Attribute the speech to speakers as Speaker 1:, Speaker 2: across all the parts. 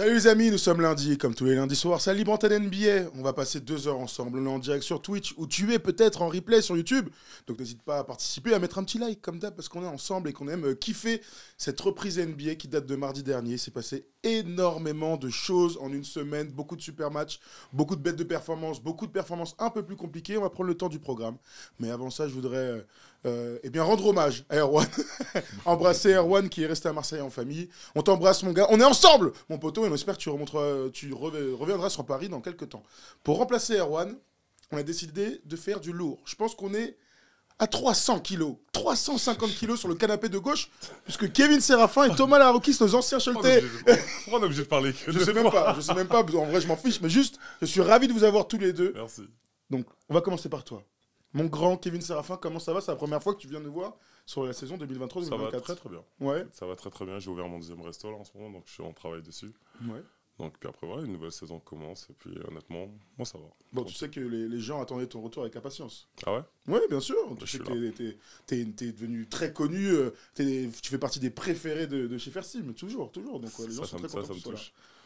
Speaker 1: Salut les amis, nous sommes lundi, comme tous les lundis soirs, c'est la Libre Antenne NBA. On va passer 2 heures ensemble, on est en direct sur Twitch, ou tu es peut-être en replay sur YouTube. Donc n'hésite pas à participer, à mettre un petit like comme d'hab, parce qu'on est ensemble et qu'on aime kiffer cette reprise NBA qui date de mardi dernier. Il s'est passé énormément de choses en une semaine, beaucoup de super matchs, beaucoup de bêtes de performance, beaucoup de performances un peu plus compliquées. On va prendre le temps du programme. Mais avant ça, je voudrais rendre hommage à Erwan. Embrasser Erwan qui est resté à Marseille en famille. On t'embrasse mon gars, on est ensemble mon poteau, et on espère que tu reviendras sur Paris dans quelques temps. Pour remplacer Erwan, on a décidé de faire du lourd. Je pense qu'on est à 300 kilos, 350 kilos sur le canapé de gauche, puisque Kevin Séraphin et Thomas Larokis, nos anciens Choletais.
Speaker 2: Pourquoi on est obligé de parler
Speaker 1: Je sais même pas, en vrai je m'en fiche, mais juste, je suis ravi de vous avoir tous les deux.
Speaker 2: Merci.
Speaker 1: Donc, on va commencer par toi. Mon grand Kevin Séraphin, comment ça va? C'est la première fois que tu viens nous voir sur la saison 2023-2024.
Speaker 2: Ça va très très bien.
Speaker 1: Ouais.
Speaker 2: Ça va très très bien. J'ai ouvert mon 2e resto là en ce moment, donc je suis en travail dessus.
Speaker 1: Ouais.
Speaker 2: Donc puis après voilà, une nouvelle saison commence et puis honnêtement, moi ça va.
Speaker 1: Bon, tu sais que les gens attendaient ton retour avec impatience.
Speaker 2: Ah ouais?
Speaker 1: Oui, bien sûr. Tu sais
Speaker 2: suis
Speaker 1: que t'es devenu très connu. Tu fais partie des préférés de chez Fersim, toujours. Donc les gens sont très contents que tu sois là.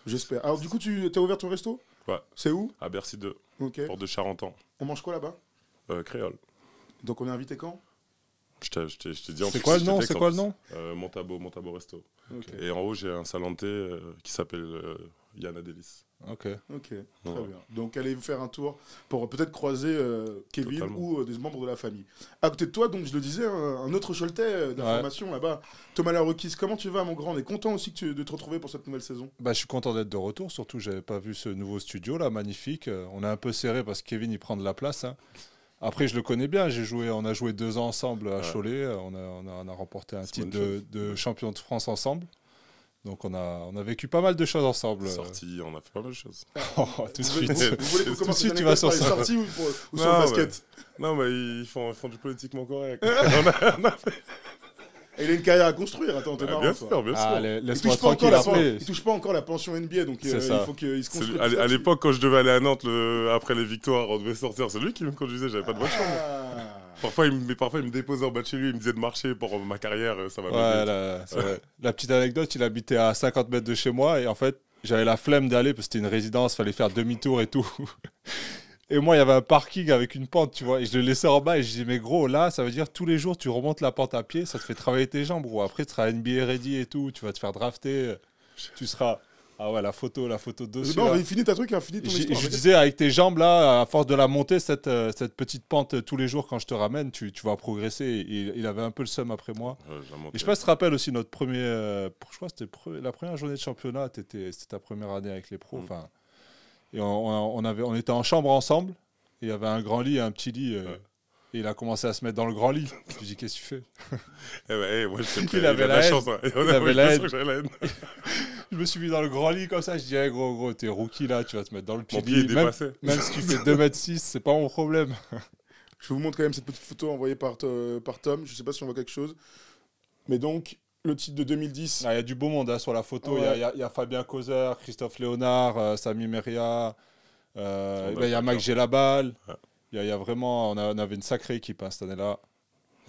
Speaker 1: J'espère. Alors du coup, tu as ouvert ton resto?
Speaker 2: Ouais.
Speaker 1: C'est où?
Speaker 2: À Bercy 2,
Speaker 1: Ok.
Speaker 2: porte de Charenton.
Speaker 1: On mange quoi là-bas?
Speaker 2: Créole.
Speaker 1: Donc on est invité quand?
Speaker 2: Je t'ai dit en
Speaker 3: C'est
Speaker 2: plus,
Speaker 3: quoi le
Speaker 2: je
Speaker 3: nom?
Speaker 2: t'ai
Speaker 3: C'est
Speaker 2: texte,
Speaker 3: quoi
Speaker 2: en
Speaker 3: le
Speaker 2: plus.
Speaker 3: nom?
Speaker 2: Montabo Resto.
Speaker 1: Ok.
Speaker 2: Et en haut, j'ai un salon de thé qui s'appelle Yana Delis.
Speaker 3: Ok.
Speaker 1: Ok, très
Speaker 2: Ouais.
Speaker 1: bien. Donc allez vous faire un tour pour peut-être croiser Kevin
Speaker 2: Totalement.
Speaker 1: ou des membres de la famille. À côté de toi, donc je le disais, un autre Choletais d'information là-bas, Thomas Larokis. Comment tu vas mon grand? On est content aussi de te retrouver pour cette nouvelle saison.
Speaker 3: Bah, je suis content d'être de retour, surtout j'avais pas vu ce nouveau studio là, magnifique. On est un peu serré parce que Kevin il prend de la place. Hein. Après je le connais bien, on a joué 2 ans ensemble à Cholet, on a remporté un titre de champion de France ensemble. Donc on a vécu pas mal de choses ensemble.
Speaker 2: Sorti, on a fait pas mal de choses.
Speaker 3: Tout de suite.
Speaker 1: Vous voulez qu'on commence
Speaker 3: suite,
Speaker 1: une
Speaker 3: tu vas
Speaker 1: anecdote
Speaker 3: sur
Speaker 1: par les
Speaker 3: ça.
Speaker 1: sorties ou sur le basket?
Speaker 2: Non, mais ils font du politiquement correct.
Speaker 1: Et il a une carrière à construire, attends, t'es marrant,
Speaker 2: Bien
Speaker 1: toi.
Speaker 2: sûr, bien sûr.
Speaker 3: Ah,
Speaker 1: Il
Speaker 3: laisse-moi
Speaker 1: touche pas encore
Speaker 3: tranquille après.
Speaker 1: il touche pas encore la pension NBA, donc il
Speaker 3: C'est ça.
Speaker 1: faut qu'il se construise.
Speaker 2: À l'époque, quand je devais aller à Nantes après les victoires, on devait sortir. C'est lui qui me conduisait, j'avais pas de voiture. moi. Parfois, il me déposait en bas de chez lui, il me disait de marcher pour ma carrière, ça va m'aider.
Speaker 3: C'est vrai. La petite anecdote, il habitait à 50 mètres de chez moi et en fait, j'avais la flemme d'aller parce que c'était une résidence, fallait faire demi-tour et tout. Et moi, il y avait un parking avec une pente, tu vois. Et je le laissais en bas et je disais, mais gros, là, ça veut dire tous les jours, tu remontes la pente à pied, ça te fait travailler tes jambes, gros. Après, tu seras NBA ready et tout, tu vas te faire drafter. Tu seras. Ah ouais, la photo dessus.
Speaker 1: Non,
Speaker 3: là.
Speaker 1: mais finis ta truc, finis ton histoire.
Speaker 3: Je disais, avec tes jambes, là, à force de la monter, cette petite pente tous les jours, quand je te ramène, tu vas progresser. Et il avait un peu le seum après moi. Et je sais pas si tu te rappelles aussi notre premier. Je crois que c'était la première journée de championnat, c'était ta première année avec les pros. Enfin. Et on était en chambre ensemble, et il y avait un grand lit et un petit lit, et il a commencé à se mettre dans le grand lit. Je lui dis, qu'est-ce que tu fais?
Speaker 2: Moi, j'étais
Speaker 3: Il avait la
Speaker 2: chance. Hein.
Speaker 3: Il avait la haine.
Speaker 2: J'avais la haine.
Speaker 3: Je me suis mis dans le grand lit comme ça, je dis, hey, gros, t'es rookie là, tu vas te mettre dans le petit
Speaker 2: Mon pied est
Speaker 3: lit.
Speaker 2: dépassé.
Speaker 3: Même si tu fais 2m6, c'est pas mon problème.
Speaker 1: Je vous montre quand même cette petite photo envoyée par Tom. Je sais pas si on voit quelque chose. Mais donc, le titre de 2010.
Speaker 3: Il y a du beau monde sur la photo. Il
Speaker 1: Ouais.
Speaker 3: y a Fabien Causer, Christophe Léonard, Sami Meria. Il y a Mike Gelabal.
Speaker 2: Ouais.
Speaker 3: Il y a vraiment, on avait une sacrée équipe cette année-là.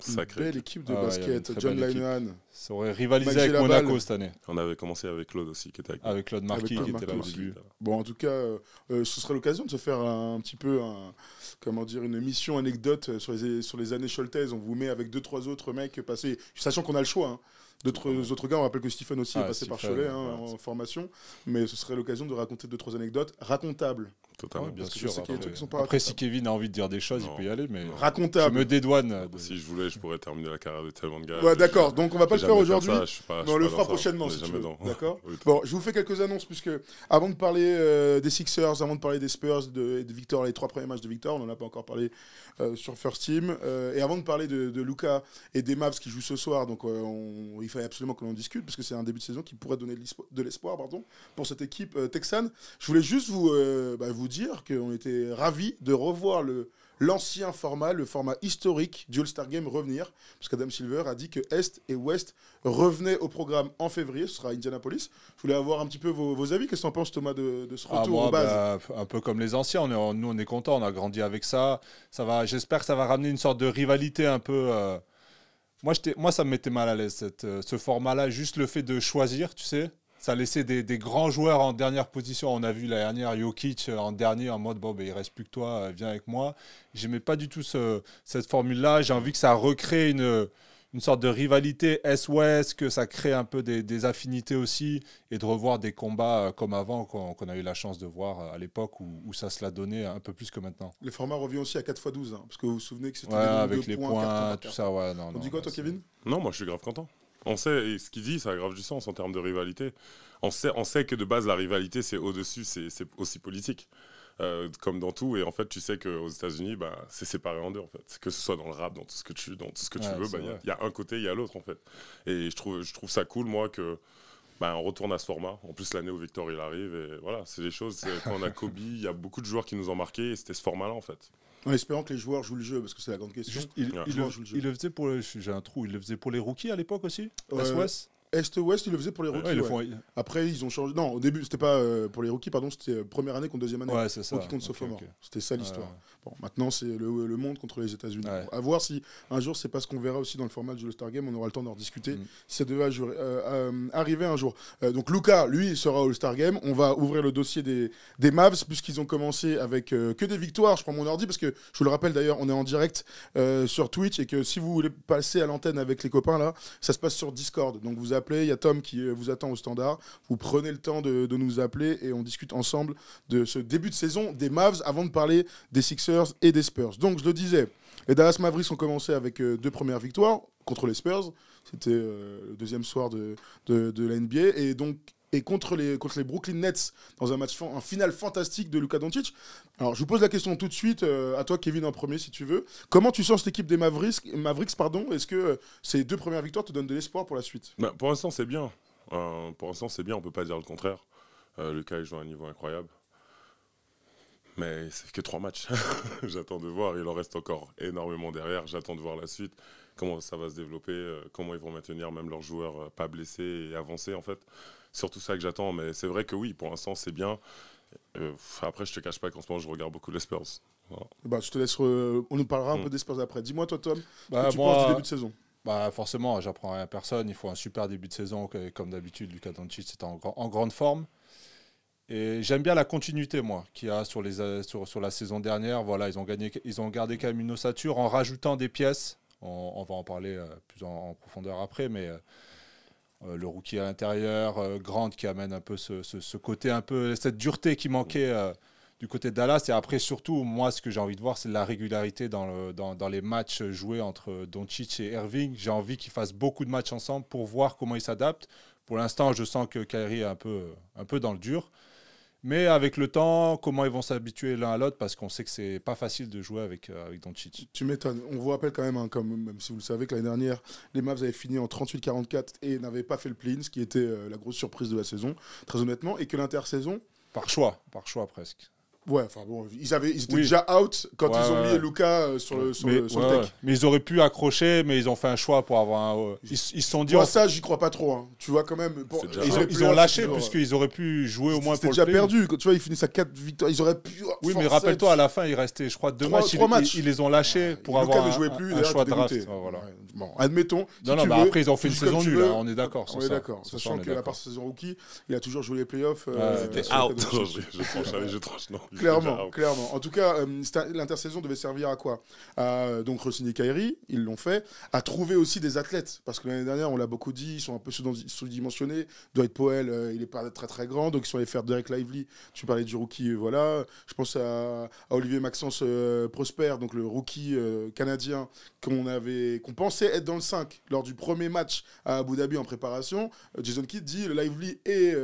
Speaker 1: Une
Speaker 2: Sacré.
Speaker 1: belle équipe de
Speaker 3: Ah ouais, il y avait une
Speaker 1: basket.
Speaker 3: très
Speaker 1: John
Speaker 3: belle équipe.
Speaker 1: Linehan.
Speaker 3: Ça aurait rivalisé
Speaker 1: Mike
Speaker 3: avec
Speaker 1: Gelabal.
Speaker 3: Monaco cette année.
Speaker 2: On avait commencé avec Claude aussi, qui était avec nous.
Speaker 3: Avec Claude Marquis
Speaker 1: Avec
Speaker 3: qui
Speaker 1: Claude
Speaker 3: était là au
Speaker 1: Marquis
Speaker 3: début.
Speaker 1: Bon, en tout cas, ce serait l'occasion de se faire un petit peu une émission anecdote sur les années Choletaises. On vous met avec 2-3 autres mecs passés, sachant qu'on a le choix. Hein. D'autres gars, on rappelle que Stephen aussi est passé par
Speaker 3: Stephen,
Speaker 1: Cholet en formation. Mais ce serait l'occasion de raconter 2-3 anecdotes racontables.
Speaker 2: Totalement.
Speaker 3: Bien
Speaker 1: Parce que
Speaker 3: sûr.
Speaker 1: je sais qu'il y a des trucs qui sont pas
Speaker 3: Après, si
Speaker 1: racontables.
Speaker 3: Kevin a envie de dire des choses,
Speaker 2: Non.
Speaker 3: il peut y aller, mais
Speaker 2: Non.
Speaker 3: je
Speaker 1: Racontables.
Speaker 3: me dédouane.
Speaker 2: Si je voulais, je pourrais terminer la carrière de tellement de gars.
Speaker 1: Ouais, d'accord. Donc, on va pas le faire aujourd'hui.
Speaker 2: Mais
Speaker 1: On le fera prochainement, si tu veux. D'accord.
Speaker 2: Oui,
Speaker 1: Bon, je vous fais quelques annonces, puisque avant de parler des Sixers, avant de parler des Spurs, de Victor, les 3 premiers matchs de Victor, on n'en a pas encore parlé sur First Team, et avant de parler de Luka et des Mavs qui jouent ce soir, donc il fallait absolument que l'on discute, parce que c'est un début de saison qui pourrait donner de l'espoir pour cette équipe texane. Je voulais juste vous dire qu'on était ravis de revoir l'ancien format, le format historique du All-Star Game revenir, parce qu'Adam Silver a dit que Est et Ouest revenaient au programme en février, ce sera à Indianapolis. Je voulais avoir un petit peu vos avis. Qu'est-ce que tu en penses, Thomas, de ce retour aux bases?
Speaker 3: Un peu comme les anciens, nous on est contents, on a grandi avec ça. J'espère que ça va ramener une sorte de rivalité un peu... Moi, ça me mettait mal à l'aise, ce format-là, juste le fait de choisir, tu sais. Ça laissait des grands joueurs en dernière position. On a vu la dernière Jokic en dernier en mode il reste plus que toi, viens avec moi. J'aimais pas du tout cette formule-là. J'ai envie que ça recrée une sorte de rivalité Est-Ouest, que ça crée un peu des affinités aussi, et de revoir des combats comme avant, qu'on a eu la chance de voir à l'époque où ça se l'a donné un peu plus que maintenant.
Speaker 1: Le format revient aussi à 4x12, parce que vous vous souvenez que c'était
Speaker 3: avec les points, tout ça. Ouais,
Speaker 1: on dit quoi, toi, Kevin?
Speaker 2: Non, moi je suis grave content. On sait, et ce qu'il dit, ça a grave du sens en termes de rivalité. On sait que de base, la rivalité, c'est au-dessus, c'est aussi politique. Comme dans tout, et en fait tu sais qu'aux États-Unis c'est séparé en deux en fait, que ce soit dans le rap, dans tout ce que tu veux, il y a un côté, il y a l'autre en fait, et je trouve ça cool moi que on retourne à ce format. En plus l'année où Victor il arrive, et voilà, c'est des choses, quand on a Kobe, il y a beaucoup de joueurs qui nous ont marqué, et c'était ce format là en fait.
Speaker 1: En espérant que les joueurs jouent le jeu, parce que c'est la grande question.
Speaker 3: Il le faisait pour j'ai un trou, il le faisait pour les rookies à l'époque aussi.
Speaker 1: Est-ouest, ils le faisaient pour les rookies. Après, ils ont changé. Non, au début, c'était pas pour les rookies, pardon, c'était première année contre deuxième année.
Speaker 3: Ouais, c'est ça.
Speaker 1: Rookie contre sophomore. C'était ça l'histoire. Bon, maintenant, c'est le monde contre les États-Unis. Bon, à voir si un jour, c'est pas ce qu'on verra aussi dans le format du All-Star Game. On aura le temps d'en rediscuter si ça devait arriver un jour. Donc, Luka, lui, il sera au All-Star Game. On va ouvrir le dossier des Mavs, puisqu'ils ont commencé avec que des victoires. Je prends mon ordi, parce que je vous le rappelle d'ailleurs, on est en direct sur Twitch, et que si vous voulez passer à l'antenne avec les copains, là, ça se passe sur Discord. Donc, vous appelez, il y a Tom qui vous attend au standard, vous prenez le temps de nous appeler et on discute ensemble de ce début de saison des Mavs avant de parler des Sixers et des Spurs. Donc je le disais, les Dallas Mavericks ont commencé avec 2 premières victoires contre les Spurs, c'était le deuxième soir de la NBA, et contre les Brooklyn Nets dans un final fantastique de Luka Doncic. Alors, je vous pose la question tout de suite, à toi, Kevin, en premier, si tu veux. Comment tu sens cette équipe des Mavericks, Est-ce que ces 2 premières victoires te donnent de l'espoir pour la suite?
Speaker 2: Pour l'instant, c'est bien. On peut pas dire le contraire. Luka, il joue à un niveau incroyable. Mais c'est que 3 matchs. J'attends de voir. Il en reste encore énormément derrière. J'attends de voir la suite. Comment ça va se développer. Comment ils vont maintenir même leurs joueurs pas blessés et avancés, en fait. Surtout ça que j'attends, mais c'est vrai que oui, pour l'instant c'est bien. Après, je te cache pas qu'en ce moment je regarde beaucoup les Spurs. Voilà.
Speaker 1: Je te laisse. On nous parlera un peu des Spurs après. Dis-moi, toi, Tom, ce que tu penses du début de saison.
Speaker 3: Forcément, j'apprends rien à personne. Il faut un super début de saison, comme d'habitude. Luka Doncic c'est en grande forme. Et j'aime bien la continuité, moi, qu'il y a sur la saison dernière. Voilà, ils ont gardé quand même une ossature en rajoutant des pièces. On va en parler plus en profondeur après, mais. Le rookie à l'intérieur, Grant qui amène un peu ce côté, un peu cette dureté qui manquait du côté de Dallas. Et après, surtout, moi, ce que j'ai envie de voir, c'est la régularité dans les matchs joués entre Doncic et Irving. J'ai envie qu'ils fassent beaucoup de matchs ensemble pour voir comment ils s'adaptent. Pour l'instant, je sens que Kyrie est un peu dans le dur. Mais avec le temps, comment ils vont s'habituer l'un à l'autre, parce qu'on sait que c'est pas facile de jouer avec Doncic.
Speaker 1: Tu m'étonnes. On vous rappelle quand même, même si vous le savez, que l'année dernière, les Mavs avaient fini en 38-44 et n'avaient pas fait le play-in, ce qui était la grosse surprise de la saison, très honnêtement, et que l'intersaison...
Speaker 3: Par choix presque.
Speaker 1: Ouais, enfin bon, ils étaient déjà out quand ils ont mis Luka sur le deck.
Speaker 3: Mais ils auraient pu accrocher, mais ils ont fait un choix pour avoir un... Ils se sont dit...
Speaker 1: Moi, ça, j'y crois pas trop. Hein. Tu vois, quand même...
Speaker 3: Ils ont lâché, puisqu'ils auraient pu jouer au moins pour le
Speaker 1: play. C'était déjà perdu. Tu vois, ils finissent à 4 victoires. Ils auraient pu...
Speaker 3: Oui, mais rappelle-toi, à la fin, il restait, je crois, 2 matchs.
Speaker 1: 3 matchs.
Speaker 3: Ils les ont lâchés pour avoir un choix de draft.
Speaker 1: Bon, admettons.
Speaker 3: Non, mais après, ils ont fait une saison nulle. On est d'accord.
Speaker 1: On est d'accord. Sachant qu'à part saison rookie, il a toujours joué les playoffs.
Speaker 2: C'était out. Je tranche, non.
Speaker 1: Clairement. En tout cas, l'intersaison devait servir à quoi? Donc re-signer Kyrie, ils l'ont fait. À trouver aussi des athlètes, parce que l'année dernière, on l'a beaucoup dit, ils sont un peu sous-dimensionnés. Dwight Powell, il est pas très très grand, donc ils sont allés faire Derek Lively. Tu parlais du rookie, voilà. Je pense à Olivier Maxence Prosper, donc le rookie canadien qu'on pensait être dans le 5 lors du premier match à Abu Dhabi en préparation. Jason Kidd dit Lively et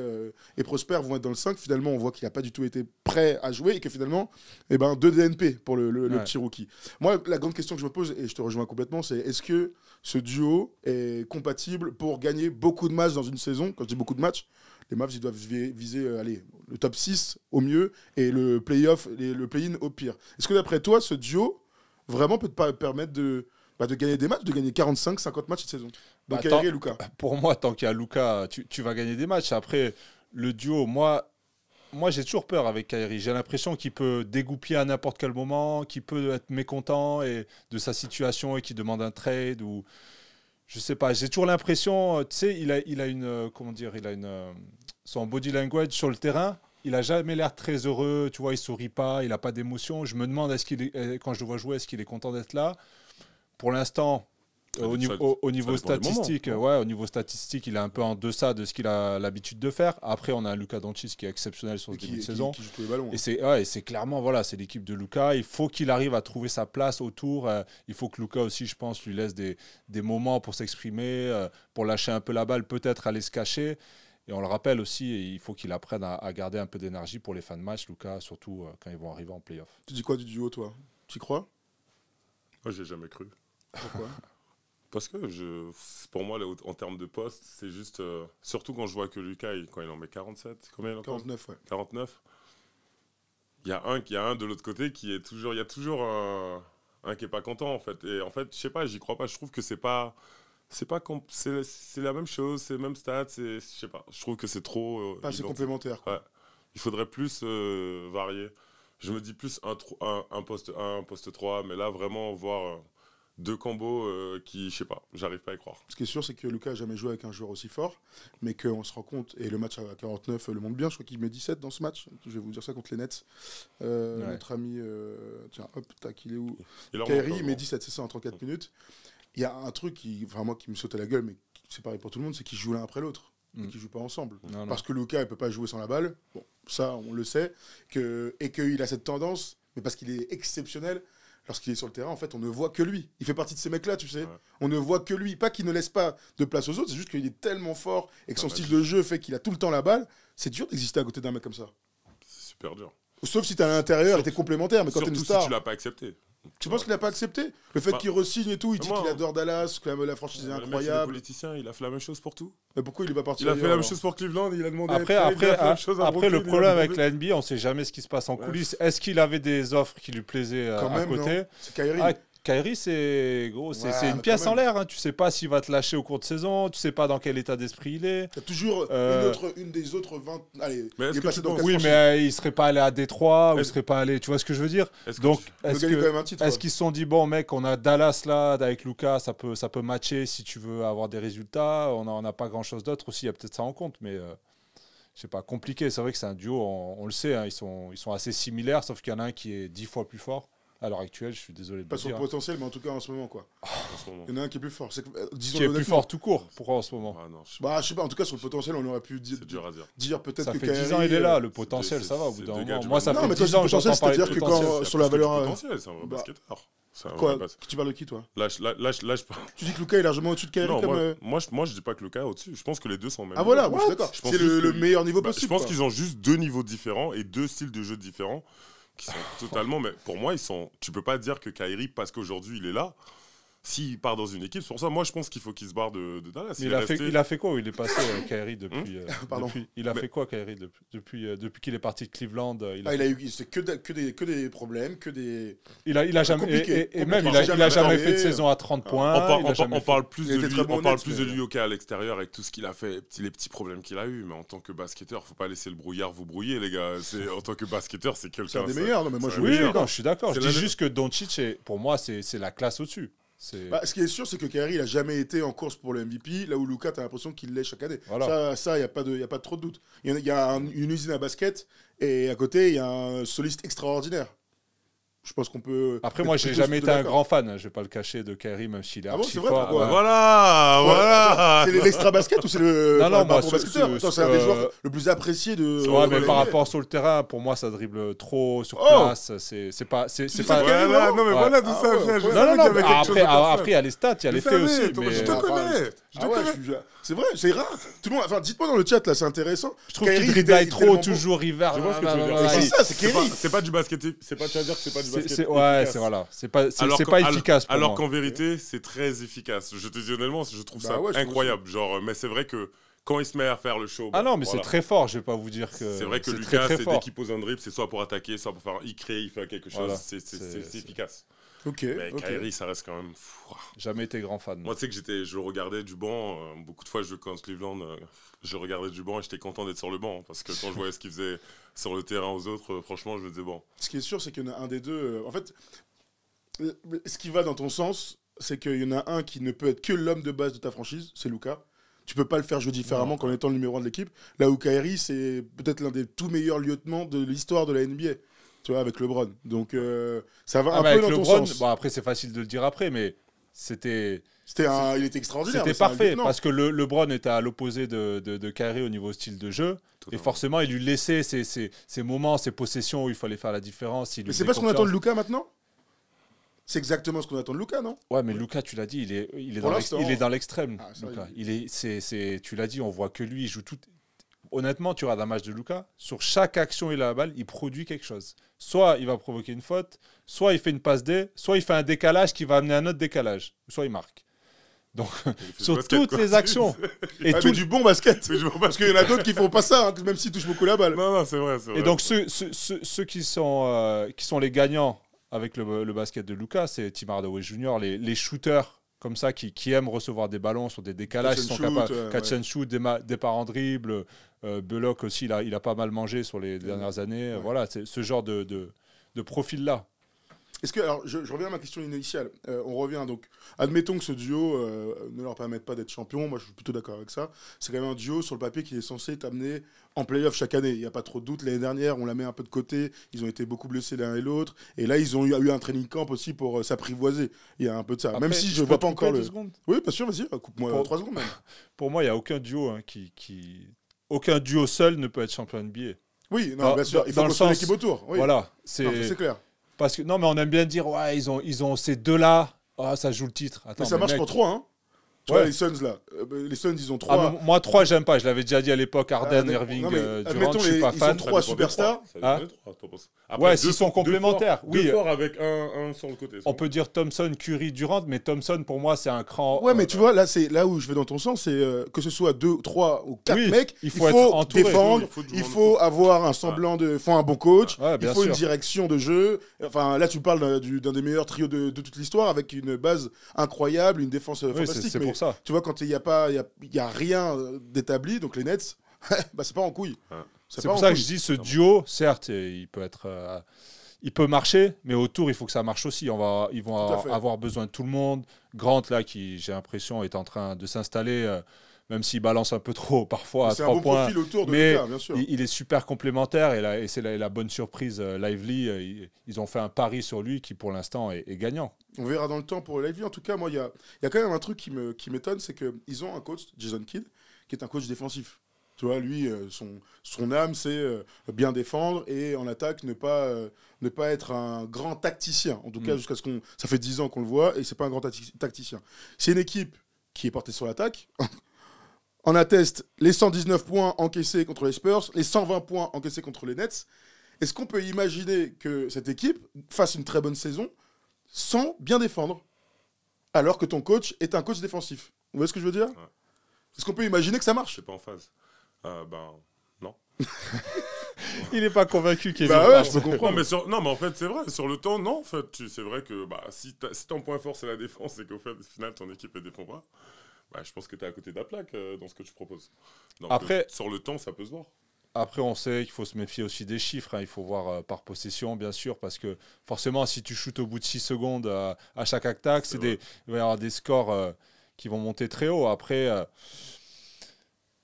Speaker 1: Prosper vont être dans le 5. Finalement, on voit qu'il n'a pas du tout été prêt à jouer et que finalement, 2 DNP pour le petit rookie. Moi, la grande question que je me pose, et je te rejoins complètement, c'est est-ce que ce duo est compatible pour gagner beaucoup de matchs dans une saison? Quand je dis beaucoup de matchs, les Mavs, ils doivent viser le top 6 au mieux et le play-off, le play-in au pire. Est-ce que d'après toi, ce duo vraiment peut te permettre de gagner des matchs, de gagner 45-50 matchs cette saison? Donc Kyrie et Luka.
Speaker 3: Pour moi, tant qu'il y a Luka, tu vas gagner des matchs. Après, le duo, moi j'ai toujours peur avec Kyrie. J'ai l'impression qu'il peut dégoupiller à n'importe quel moment, qu'il peut être mécontent de sa situation et qu'il demande un trade. je sais pas, j'ai toujours l'impression, tu sais, il a une, comment dire, son body language sur le terrain, il a jamais l'air très heureux, tu vois, il sourit pas, il a pas d'émotion. Je me demande, quand je le vois jouer, est-ce qu'il est content d'être là? Pour l'instant, au niveau statistique, au niveau statistique, il est un peu en deçà de ce qu'il a l'habitude de faire. Après, on a un Luka Doncic qui est exceptionnel sur ce début de saison.
Speaker 1: Qui joue tous les ballons.
Speaker 3: Et c'est clairement, voilà, c'est l'équipe de Luka. Il faut qu'il arrive à trouver sa place autour. Il faut que Luka aussi, je pense, lui laisse des moments pour s'exprimer, pour lâcher un peu la balle, peut-être aller se cacher. Et on le rappelle aussi, il faut qu'il apprenne à garder un peu d'énergie pour les fins de match, Luka, surtout quand ils vont arriver en play-off.
Speaker 1: Tu dis quoi du duo, toi? Tu y crois?
Speaker 2: Moi, j'ai jamais cru.
Speaker 1: Pourquoi? Parce
Speaker 2: que pour moi, en termes de poste, c'est juste... surtout quand je vois que Luka, quand il en met 47, combien il en
Speaker 1: 49, ouais.
Speaker 2: 49. Il y a un de l'autre côté qui est toujours... Il y a toujours un qui n'est pas content, en fait. Et en fait, je sais pas, j'y crois pas. Je trouve que c'est la même chose, c'est les mêmes stats, je sais pas. Je trouve que c'est trop...
Speaker 1: pas assez complémentaire, quoi.
Speaker 2: Ouais. Il faudrait plus varier. Je me dis plus un poste 1, un poste 3, mais là, vraiment, voir... deux combos qui, je sais pas, j'arrive pas à y croire. Ce
Speaker 1: qui est sûr, c'est que Luka n'a jamais joué avec un joueur aussi fort, mais qu'on se rend compte, et le match à 49 le montre bien, je crois qu'il met 17 dans ce match, je vais vous dire ça contre les Nets. Notre ami, tiens, hop, tac, il est où? Kyrie met 17, c'est ça, en 34 minutes. Il y a un truc qui me saute à la gueule, mais c'est pareil pour tout le monde, c'est qu'ils jouent l'un après l'autre, et qu'ils jouent pas ensemble. Non. Parce que Luka, il peut pas jouer sans la balle, bon, ça, on le sait, et qu'il a cette tendance, mais parce qu'il est exceptionnel. Lorsqu'il est sur le terrain, en fait, on ne voit que lui. Il fait partie de ces mecs-là, tu sais. Ouais. On ne voit que lui. Pas qu'il ne laisse pas de place aux autres, c'est juste qu'il est tellement fort et que son style de jeu fait qu'il a tout le temps la balle. C'est dur d'exister à côté d'un mec comme ça.
Speaker 2: C'est super dur.
Speaker 1: Sauf si t'es à l'intérieur et t'es complémentaire, mais quand t'es une star...
Speaker 2: Surtout si tu l'as pas accepté.
Speaker 1: Tu penses qu'il n'a pas accepté? Le fait qu'il re-signe et tout, il dit qu'il adore Dallas, que la franchise est incroyable.
Speaker 2: Le politicien, il a fait la même chose pour tout.
Speaker 1: Mais pourquoi il est pas parti?
Speaker 2: Il a fait la même chose pour Cleveland, il a demandé
Speaker 3: après le problème avec la NBA, on sait jamais ce qui se passe en coulisses. Est-ce qu'il avait des offres qui lui plaisaient à côté?
Speaker 1: C'est Kyrie.
Speaker 3: Kyrie, c'est une pièce en l'air. Hein. Tu sais pas s'il va te lâcher au cours de saison. Tu sais pas dans quel état d'esprit il est.
Speaker 1: Il y a toujours une des autres 20. Allez,
Speaker 2: mais
Speaker 1: il est passé dans
Speaker 3: oui, mais il serait pas allé à Détroit, ou il serait pas allé. Tu vois ce que je veux dire? Donc, est-ce qu'ils se sont dit, bon, mec, on a Dallas là, avec Luka, ça peut matcher si tu veux avoir des résultats. On n'a pas grand-chose d'autre aussi. Il y a peut-être ça en compte, mais je sais pas, compliqué. C'est vrai que c'est un duo, on le sait, hein, ils sont assez similaires, sauf qu'il y en a un qui est 10 fois plus fort. À l'heure actuelle, je suis désolé de
Speaker 1: pas
Speaker 3: le dire.
Speaker 1: Pas sur le potentiel, mais en tout cas en ce moment, quoi. Il y en a un qui est plus fort.
Speaker 3: Qui est plus fort tout court, pourquoi en ce moment?
Speaker 1: Je sais pas, en tout cas sur le potentiel, on aurait pu dire peut-être que
Speaker 3: Kyrie... Ça fait 10 ans, il est là, le potentiel, ça va au bout d'un moment. Moi, ça fait 10
Speaker 1: ans
Speaker 3: que j'entends parler de
Speaker 1: potentiel. C'est-à-dire que quand sur la valeur...
Speaker 2: C'est un vrai basketteur.
Speaker 1: Quoi? Tu parles de qui, toi?
Speaker 2: Là, je parle.
Speaker 1: Tu dis que Luka est largement au-dessus de Kyrie?
Speaker 2: Non, moi, je dis pas que Luka est au-dessus. Je pense que les deux sont au même
Speaker 1: niveau. Ah voilà, je suis d'accord. C'est le meilleur niveau possible.
Speaker 2: Je pense qu'ils ont juste deux niveaux différents et deux styles de jeu différents. Qui sont totalement, mais pour moi, tu peux pas dire que Kyrie, parce qu'aujourd'hui il est là, s'il part dans une équipe, c'est pour ça, moi je pense qu'il faut qu'il se barre de Dallas.
Speaker 3: Il a fait quoi où il est passé, Kyrie, depuis il a fait quoi, Kyrie, depuis qu'il est parti de Cleveland?
Speaker 1: C'est que des problèmes, que des...
Speaker 3: Il a jamais, et même, il a jamais fait de saison à 30 points.
Speaker 2: On parle plus de lui à l'extérieur avec tout ce qu'il a fait, les petits problèmes qu'il a eu, mais en tant que basketteur, faut pas laisser le brouillard vous brouiller, les gars. En tant que basketteur, c'est quelqu'un...
Speaker 1: C'est un des meilleurs, non, mais moi je...
Speaker 3: Oui, non, je suis d'accord. Je dis juste que Doncic, pour moi, c'est la classe au-dessus.
Speaker 1: Ce qui est sûr, c'est que Kyrie, il n'a jamais été en course pour le MVP, là où Luka, tu as l'impression qu'il l'est chaque année. Voilà. Ça, il n'y a pas trop de doute. Il y a une usine à basket, et à côté, il y a un soliste extraordinaire. Je pense qu'on peut...
Speaker 3: Après, moi, j'ai jamais été un grand fan, je vais pas le cacher, de Kyrie, même s'il est archi fort.
Speaker 2: Voilà.
Speaker 1: C'est l'extra basket ou c'est le...
Speaker 3: Non, moi,
Speaker 1: c'est un des joueurs le plus apprécié de...
Speaker 3: Ouais, mais par rapport sur le terrain, pour moi, ça dribble trop sur place. C'est pas...
Speaker 2: Non, mais voilà d'où ça vient.
Speaker 3: Non, après, il y a les stats, il y a les faits aussi.
Speaker 2: Je te connais.
Speaker 1: C'est vrai, c'est rare. Tout le monde, enfin, dites-moi dans le chat là, c'est intéressant.
Speaker 3: Je trouve qu'il dribble trop, toujours hiver.
Speaker 2: Je vois ce que tu veux dire.
Speaker 1: C'est ça, c'est Kyrie.
Speaker 2: C'est pas du basket. C'est pas, tu vas dire que c'est pas du basket.
Speaker 3: Ouais, c'est voilà. C'est pas efficace.
Speaker 2: Alors qu'en vérité, c'est très efficace. Je te dis honnêtement, je trouve ça incroyable. Genre, mais c'est vrai que quand il se met à faire le show.
Speaker 3: Ah non, mais c'est très fort. Je vais pas vous dire que.
Speaker 2: C'est vrai que Lucas, c'est dès qu'il pose un dribble, c'est soit pour attaquer, soit pour faire. Il crée, il fait quelque chose. C'est efficace. Mais Kyrie, ça reste quand même...
Speaker 3: Jamais été grand fan.
Speaker 2: Moi, tu sais que je regardais du banc. Beaucoup de fois, quand Cleveland, je regardais du banc et j'étais content d'être sur le banc. Parce que quand je voyais ce qu'il faisait sur le terrain aux autres, franchement, je me disais bon.
Speaker 1: Ce qui est sûr, c'est qu'il y en a un des deux... en fait, ce qui va dans ton sens, c'est qu'il y en a un qui ne peut être que l'homme de base de ta franchise, c'est Luka. Tu peux pas le faire jouer différemment qu'en étant le numéro 1 de l'équipe. Là où Kyrie, c'est peut-être l'un des tout meilleurs lieutenants de l'histoire de la NBA. Tu vois, avec LeBron. Donc, ça va un peu dans ton sens.
Speaker 3: Bon, après, c'est facile de le dire après, mais il
Speaker 1: était extraordinaire.
Speaker 3: C'était parfait, parce que LeBron était à l'opposé de Kyrie au niveau style de jeu. Et forcément, il lui laissait ces moments, ces possessions où il fallait faire la différence.
Speaker 1: Mais c'est pas ce qu'on attend de Luka maintenant ? C'est exactement ce qu'on attend de Luka, non ?
Speaker 3: Ouais, mais Luka, tu l'as dit, il est dans l'extrême. Tu l'as dit, on voit que lui, il joue tout. Honnêtement, tu regardes un match de Luka, sur chaque action il a la balle, il produit quelque chose. Soit il va provoquer une faute, soit il fait une passe D, soit il fait un décalage qui va amener un autre décalage, soit il marque. Donc, sur toutes les actions.
Speaker 1: Mais du bon basket. Parce qu'il y en a d'autres qui font pas ça, hein, même s'ils touchent beaucoup la balle.
Speaker 2: Non, c'est vrai.
Speaker 3: Et donc, ceux qui sont les gagnants avec le basket de Luka, c'est Tim Hardaway Jr., les shooters comme ça qui aiment recevoir des ballons sur des décalages, qui sont capables catch and shoot, départ en dribble. Bullock aussi, il a pas mal mangé sur les dernières années. Ouais. Voilà, c'est ce genre de profil-là.
Speaker 1: Est-ce que, alors, je reviens à ma question initiale. On revient donc. Admettons que ce duo ne leur permette pas d'être champion. Moi, je suis plutôt d'accord avec ça. C'est quand même un duo sur le papier qui est censé t'amener en play-off chaque année. Il n'y a pas trop de doute. L'année dernière, on la met un peu de côté. Ils ont été beaucoup blessés l'un et l'autre. Et là, ils ont eu un training camp aussi pour s'apprivoiser. Il y a un peu de ça.
Speaker 3: Après,
Speaker 1: même si je ne vois pas encore le.
Speaker 3: Secondes.
Speaker 1: Oui, bien sûr, vas-y. Coupe-moi 3 secondes même.
Speaker 3: Pour moi, il n'y a aucun duo aucun duo seul ne peut être champion NBA.
Speaker 1: Oui, non, bien sûr. Il faut construire l'équipe autour. Oui.
Speaker 3: Voilà,
Speaker 1: c'est clair.
Speaker 3: Parce que non, mais on aime bien dire ouais, ils ont ces deux-là. Ah, ça joue le titre. Attends,
Speaker 1: mais ça marche pour 3, hein. Tu vois, les Suns, là. Les Suns, ils ont 3.
Speaker 3: Moi, 3, j'aime pas. Je l'avais déjà dit à l'époque. Harden, Irving, Durant, je suis pas fan.
Speaker 1: Ils sont 3 superstars.
Speaker 3: Ouais, s'ils sont complémentaires.
Speaker 2: Deux forts avec un sur le côté.
Speaker 3: On peut dire Thompson, Curry, Durant, mais Thompson, pour moi, c'est un cran.
Speaker 1: Ouais, mais tu vois, là, c'est là où je vais dans ton sens. C'est que ce soit 2, 3 ou 4 mecs, il faut défendre. Il faut avoir un semblant de. Il faut un bon coach. Il faut une direction de jeu. Enfin, là, tu parles d'un des meilleurs trios de toute l'histoire avec une base incroyable, une défense fantastique.
Speaker 3: C'est pour ça.
Speaker 1: Tu vois, quand il n'y a rien d'établi, donc les Nets, bah, c'est pas en couille.
Speaker 3: C'est pour ça que je dis ce duo, certes, il peut marcher, mais autour, il faut que ça marche aussi. Ils vont avoir besoin de tout le monde. Grant, là, qui, j'ai l'impression, est en train de s'installer, même s'il balance un peu trop parfois à 3 points.
Speaker 1: Profil autour de
Speaker 3: mais
Speaker 1: Luka, bien sûr.
Speaker 3: Il est super complémentaire et c'est la bonne surprise. Lively, ils ont fait un pari sur lui qui, pour l'instant, est gagnant.
Speaker 1: On verra dans le temps pour Lively. En tout cas, moi, il y a quand même un truc qui m'étonne, c'est qu'ils ont un coach, Jason Kidd, qui est un coach défensif. Tu vois, lui, son âme, c'est bien défendre et en attaque, ne pas être un grand tacticien. En tout cas, jusqu'à ce qu'on... Ça fait 10 ans qu'on le voit et c'est pas un grand tacticien. C'est une équipe qui est portée sur l'attaque. On atteste les 119 points encaissés contre les Spurs, les 120 points encaissés contre les Nets. Est-ce qu'on peut imaginer que cette équipe fasse une très bonne saison sans bien défendre, alors que ton coach est un coach défensif? Vous voyez ce que je veux dire? Est-ce qu'on peut imaginer que ça marche?
Speaker 2: C'est pas en phase. Non.
Speaker 3: Il n'est pas convaincu qu'il est
Speaker 1: je peux comprendre.
Speaker 2: Non, mais en fait, c'est vrai. Sur le temps, non. En fait, c'est vrai que si ton point fort, c'est la défense et qu'au final, ton équipe ne défend pas, je pense que tu es à côté de la plaque dans ce que tu proposes. Donc,
Speaker 3: après,
Speaker 2: sur le temps, ça peut se voir.
Speaker 3: Après, on sait qu'il faut se méfier aussi des chiffres. Il faut voir par possession, bien sûr, parce que forcément, si tu shootes au bout de 6 secondes à chaque attaque, il va y avoir des scores qui vont monter très haut. Après,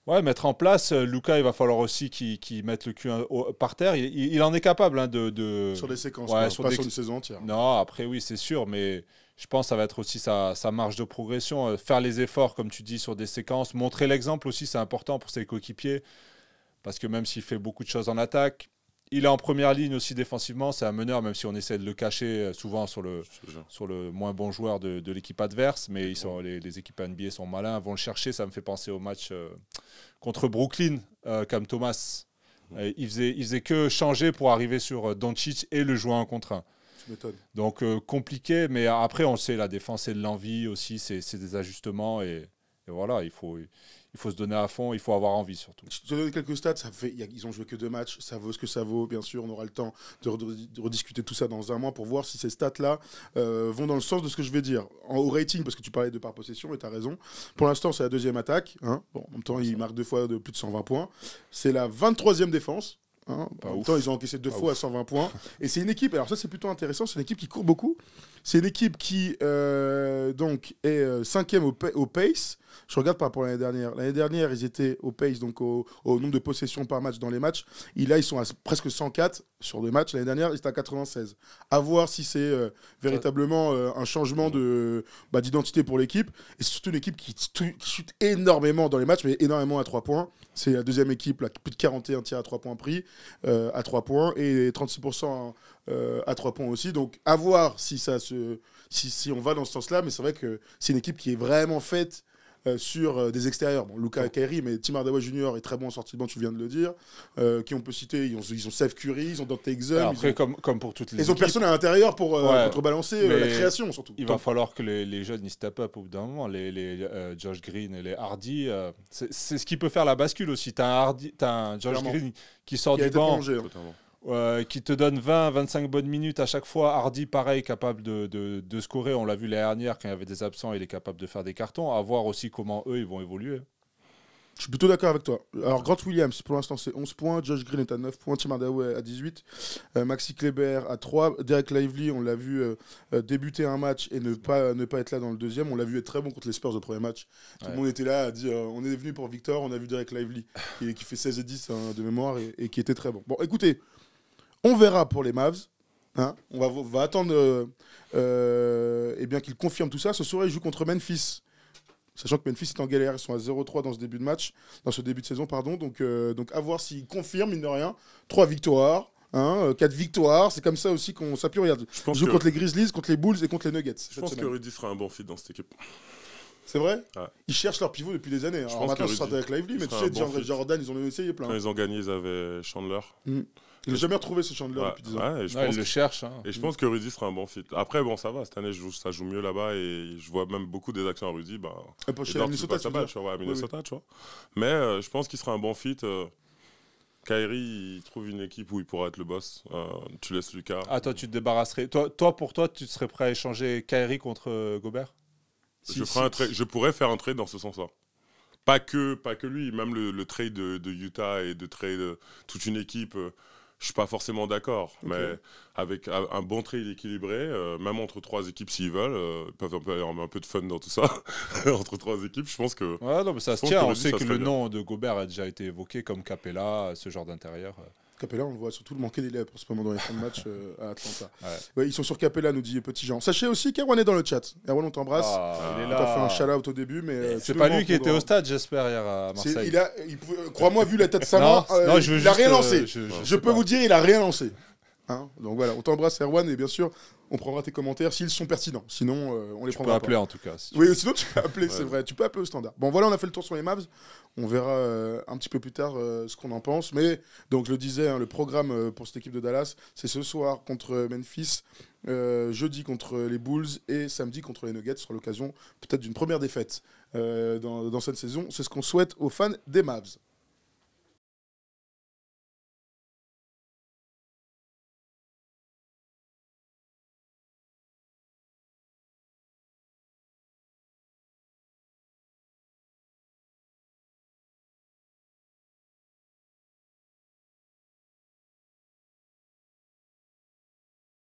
Speaker 3: mettre en place, Luka, il va falloir aussi qu'il mette le cul par terre. Il en est capable de...
Speaker 1: Sur des séquences,
Speaker 3: pas
Speaker 1: sur une saison entière.
Speaker 3: Non, après, oui, c'est sûr, mais... Je pense que ça va être aussi sa marge de progression. Faire les efforts, comme tu dis, sur des séquences. Montrer l'exemple aussi, c'est important pour ses coéquipiers. Parce que même s'il fait beaucoup de choses en attaque, il est en première ligne aussi défensivement. C'est un meneur, même si on essaie de le cacher souvent sur le moins bon joueur de l'équipe adverse. Mais les équipes NBA sont malins, vont le chercher. Ça me fait penser au match contre Brooklyn, Cam Thomas. Il faisait que changer pour arriver sur Doncic et le jouer 1 contre 1. Donc compliqué, mais après on sait la défense c'est de l'envie aussi, c'est des ajustements et voilà, il faut se donner à fond, il faut avoir envie surtout.
Speaker 1: Je te donne quelques stats, ils ont joué que 2 matchs, ça vaut ce que ça vaut, bien sûr, on aura le temps de rediscuter tout ça dans un mois pour voir si ces stats-là vont dans le sens de ce que je vais dire. Au rating, parce que tu parlais de par possession, et tu as raison, pour l'instant c'est la 2e attaque, hein. Bon, en même temps il marque 2 fois de plus de 120 points, c'est la 23e défense. En même temps, ils ont encaissé 2 fois à 120 points. Et c'est une équipe, alors ça c'est plutôt intéressant, c'est une équipe qui court beaucoup. C'est une équipe qui donc est 5e au pace. Je regarde par rapport à l'année dernière. L'année dernière, ils étaient au pace, donc au nombre de possessions par match dans les matchs. Et là, ils sont à presque 104 sur 2 matchs. L'année dernière, ils étaient à 96. À voir si c'est véritablement un changement d'identité pour l'équipe. Et c'est surtout une équipe qui chute énormément dans les matchs, mais énormément à 3 points. C'est la deuxième équipe, là, plus de 41 tirs à 3 points pris, à 3 points, et 36% à 3 points aussi. Donc, à voir si on va dans ce sens-là. Mais c'est vrai que c'est une équipe qui est vraiment faite sur des extérieurs. Bon, Luka Kairi, mais Tim Hardaway Jr. est très bon en sortie de banc, tu viens de le dire. Qui on peut citer, ils ont Seth Curry, ils ont Dante Exum.
Speaker 3: Après, comme pour toutes les
Speaker 1: ils ont personne à l'intérieur pour contrebalancer la création, surtout.
Speaker 3: Il va falloir que les jeunes ils step up au bout d'un moment. Les Josh Green et les Hardy, c'est ce qui peut faire la bascule aussi. T'as un Josh Green qui sort du banc. Qui te donne 20-25 bonnes minutes à chaque fois. Hardy, pareil, capable de scorer. On l'a vu l'année dernière, quand il y avait des absents, il est capable de faire des cartons. À voir aussi comment eux, ils vont évoluer.
Speaker 1: Je suis plutôt d'accord avec toi. Alors, Grant Williams, pour l'instant, c'est 11 points. Josh Green est à 9 points. Tim Hardaway à 18. Maxi Kleber à 3. Derek Lively, on l'a vu débuter un match et ne pas être là dans le deuxième. On l'a vu être très bon contre les Spurs au premier match. Tout le monde était là à dire on est venu pour Victor. On a vu Derek Lively qui fait 16 et 10 de mémoire et qui était très bon. Bon, écoutez. On verra pour les Mavs. Hein, on va attendre qu'ils confirment tout ça. Ce soir, ils jouent contre Memphis. Sachant que Memphis est en galère. Ils sont à 0-3 dans ce début de saison. Donc à voir s'ils confirment, mine de rien. 3 victoires. 4 victoires. C'est comme ça aussi qu'on s'appuie. Regarde, ils jouent contre les Grizzlies, contre les Bulls et contre les Nuggets.
Speaker 2: Je pense que Rudy sera un bon fit dans cette équipe.
Speaker 1: C'est vrai?
Speaker 2: Ouais.
Speaker 1: Ils cherchent leur pivot depuis des années. Alors maintenant, ce sera avec Lively, mais tu sais, DeAndre Jordan, ils en ont essayé plein.
Speaker 2: Quand ils ont gagné, ils avaient Chandler.
Speaker 1: Il n'a jamais retrouvé ce Chandler depuis 10 ans.
Speaker 3: Il le cherche. Hein.
Speaker 2: Et je pense que Rudy sera un bon fit. Après, bon, ça va. Cette année, ça joue mieux là-bas et je vois même beaucoup des actions à Rudy.
Speaker 1: Minnesota,
Speaker 2: tu vois. Mais je pense qu'il sera un bon fit. Kyrie, il trouve une équipe où il pourra être le boss. Tu laisses Lucas.
Speaker 3: Ah, toi, tu te débarrasserais. Pour toi, tu serais prêt à échanger Kyrie contre Gobert?
Speaker 2: Je pourrais faire un trade dans ce sens-là. Pas que lui, même le trade de Utah et de trade toute une équipe, je suis pas forcément d'accord. Okay. Mais avec un bon trade équilibré, même entre 3 équipes s'ils veulent, ils peuvent avoir un peu de fun dans tout ça. Entre 3 équipes, je pense que...
Speaker 3: Ouais, non, mais ça se tient. On sait que le nom de Gobert a déjà été évoqué comme Capella, ce genre d'intérieur.
Speaker 1: Capella, on le voit surtout le manquer d'élèves pour ce moment dans les fins de match à Atlanta. Ouais, ils sont sur Capella, nous dit Petit Jean. Sachez aussi qu'Erwan est dans le chat. Erwan, on t'embrasse.
Speaker 3: Il est là.
Speaker 1: On t'a fait un shout-out au début, mais...
Speaker 3: C'est pas lui qui était au stade, j'espère, hier à Marseille.
Speaker 1: Crois-moi, vu la tête de sa main, il a rien lancé. Je peux vous dire, il a rien lancé. Donc voilà, on t'embrasse, Erwan, et bien sûr, on prendra tes commentaires s'ils sont pertinents. Sinon, on les prendra pas.
Speaker 3: Tu peux appeler en tout cas.
Speaker 1: Oui, sinon tu peux appeler, c'est vrai. Tu peux appeler au standard. Bon, voilà, on a fait le tour sur les Mavs. On verra un petit peu plus tard ce qu'on en pense. Mais, donc, je le disais, le programme pour cette équipe de Dallas, c'est ce soir contre Memphis, jeudi contre les Bulls et samedi contre les Nuggets, sur l'occasion peut-être d'une première défaite dans cette saison. C'est ce qu'on souhaite aux fans des Mavs.